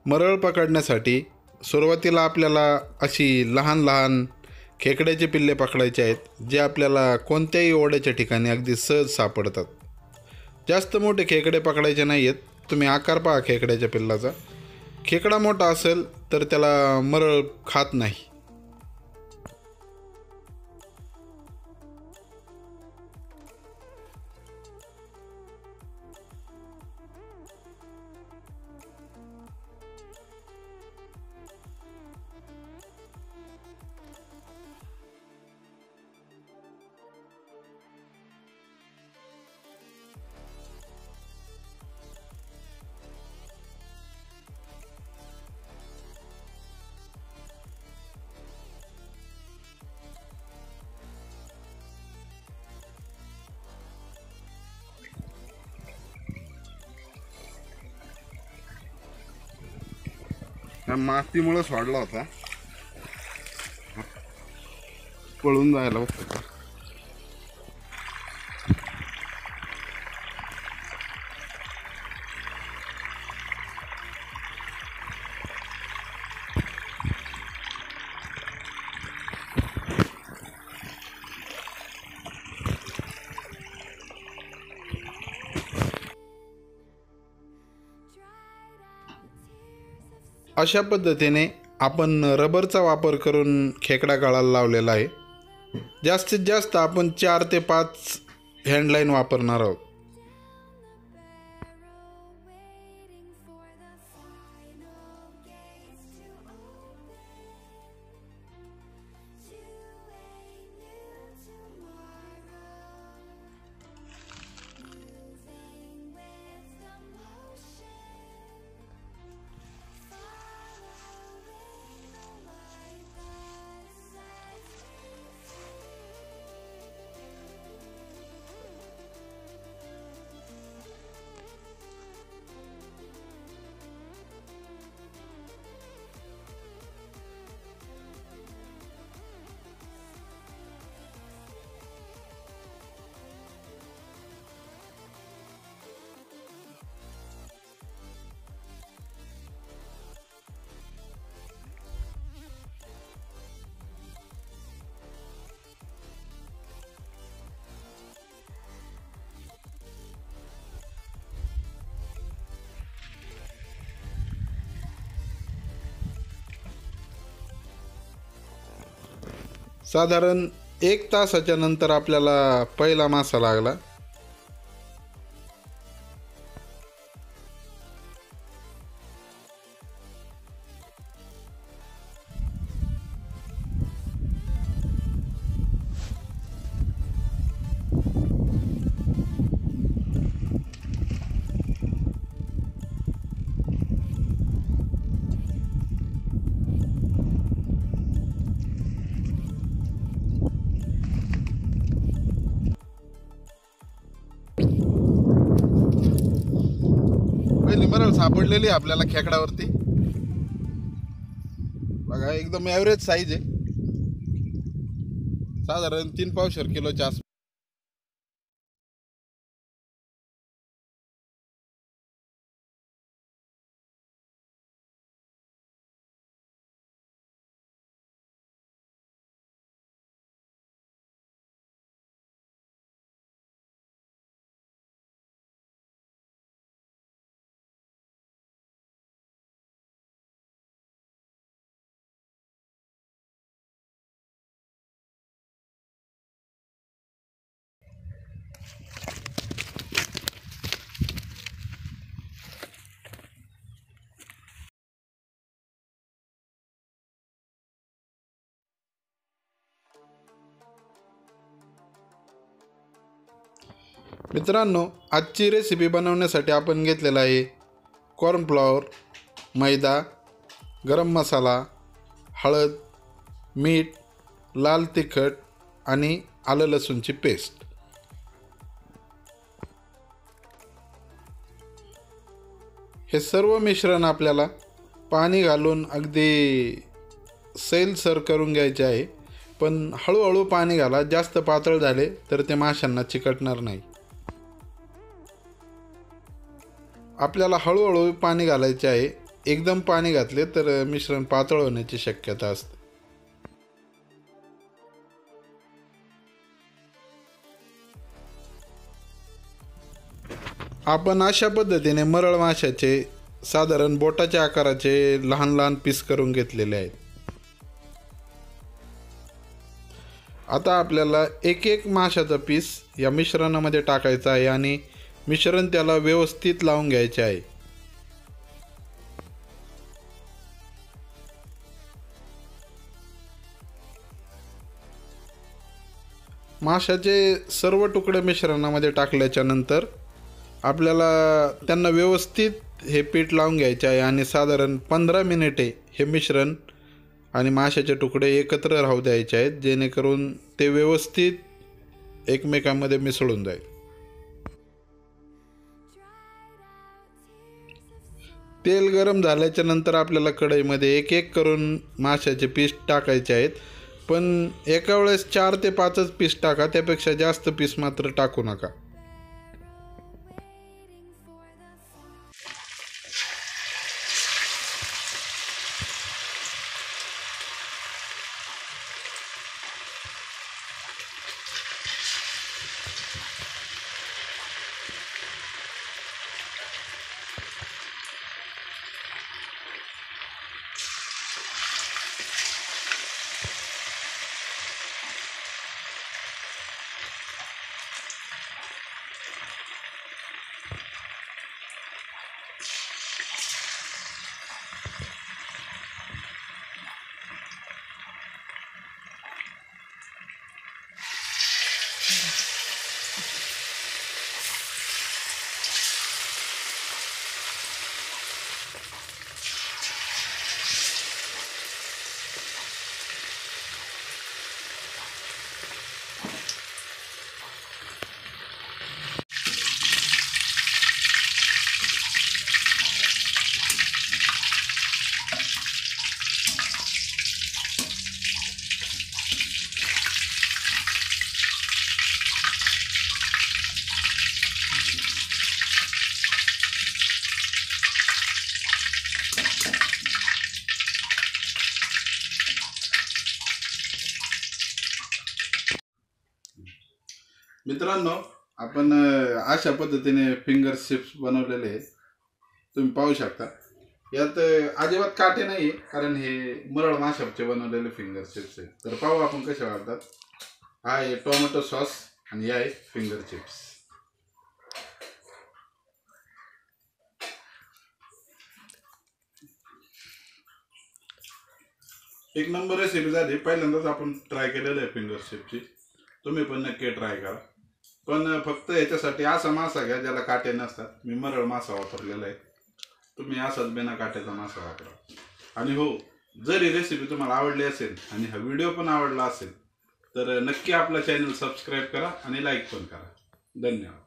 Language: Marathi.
मरळ पकडण्यासाठी सुरुवातीला आपल्याला अशी लहान लहान खेकड्याचे पिल्ले पकडायचे आहेत, जे आपल्याला कोणत्याही ओढ्याच्या ठिकाणी अगदी सहज सापडतात. जास्त मोठे खेकडे पकडायचे नाही आहेत. तुम्ही आकार पहा खेकड्याच्या पिल्लाचा. खेकडा मोठा असेल तर त्याला मरळ खात नाही. मातीमुळे सोडला होता, पळून जायला बघतो. अशा पद्धतीने आपण रबरचा वापर करून खेकडा गळाला लावलेला आहे. जास्तीत जास्त आपण 4 ते 5 हँडलाईन वापरणार आहोत. साधारण 1 तासाच्या नंतर आपल्याला पहिला मासा लागला. पहिली मरळ सापडलेली आपल्याला खेकडावरती. बघा एकदम ॲव्हरेज साईज आहे, साधारण 3 पावशेर किलोच्या आसपास. मित्रांनो, आजची रेसिपी बनवण्यासाठी आपण घेतलेला आहे कॉर्नफ्लॉवर, मैदा, गरम मसाला, हळद, मीठ, लाल तिखट आणि आलं लसूणची पेस्ट. हे सर्व मिश्रण आपल्याला पाणी घालून अगदी सैलसर करून घ्यायचे आहे, पण हळूहळू पाणी घाला. जास्त पातळ झाले तर ते माशांना चिकटणार नाही. आपल्याला हळूहळू पाणी घालायचे आहे. एकदम पाणी घातले तर मिश्रण पातळ होण्याची शक्यता असते. आपण अशा पद्धतीने मरळ माशाचे साधारण बोटाच्या आकाराचे लहान लहान पीस करून घेतलेले आहेत. आता आपल्याला एक एक माशाचा पीस या मिश्रणामध्ये टाकायचा आहे आणि मिश्रण त्याला व्यवस्थित लावून घ्यायचे आहे. माशाचे सर्व तुकडे मिश्रणामध्ये टाकल्याच्या नंतर आपल्याला त्यांना व्यवस्थित हे पीठ लावून घ्यायचे आहे आणि साधारण 15 मिनिटे हे मिश्रण आणि माशाचे तुकडे एकत्र राहू द्यायचे आहेत, जेणेकरून ते व्यवस्थित एकमेकांमध्ये मिसळून जाईल. तेल गरम झाल्याच्या नंतर आपल्याला कढईमध्ये एक एक करून माशाचे पीस टाकायचे आहेत, पण एका वेळेस 4 ते 5च पीस टाका, त्यापेक्षा जास्त पीस मात्र टाकू नका. मित्रांनो, आपण अशा पद्धतीने फिंगर चिप्स बनवलेले आहेत. तुम्ही पाहू शकता, यात अजिबात काटे नाही, कारण हे मरळ माशाचे बनवलेले फिंगर चिप्स आहेत. तर पाहू आपण कसे वाटतात. हा आहे टोमॅटो सॉस आणि आहे फिंगर चिप्स. एक नंबर रेसिपी झाली. पहिल्यांदाच आपण ट्राय केलेलं आहे फिंगर चिप्सची. तुम्ही पण नक्की ट्राय करा. पण फक्त याच्यासाठी असा मासा घ्या ज्याला काटे नसतात. मी मरळ मासा वापरलेला आहे. तुम्ही असाच बिना काट्याचा मासा वापरा. आणि हो, जर ही रेसिपी तुम्हाला आवडली असेल आणि हा व्हिडिओ पण आवडला असेल तर नक्की आपला चॅनल सबस्क्राईब करा आणि लाईक पण करा. धन्यवाद.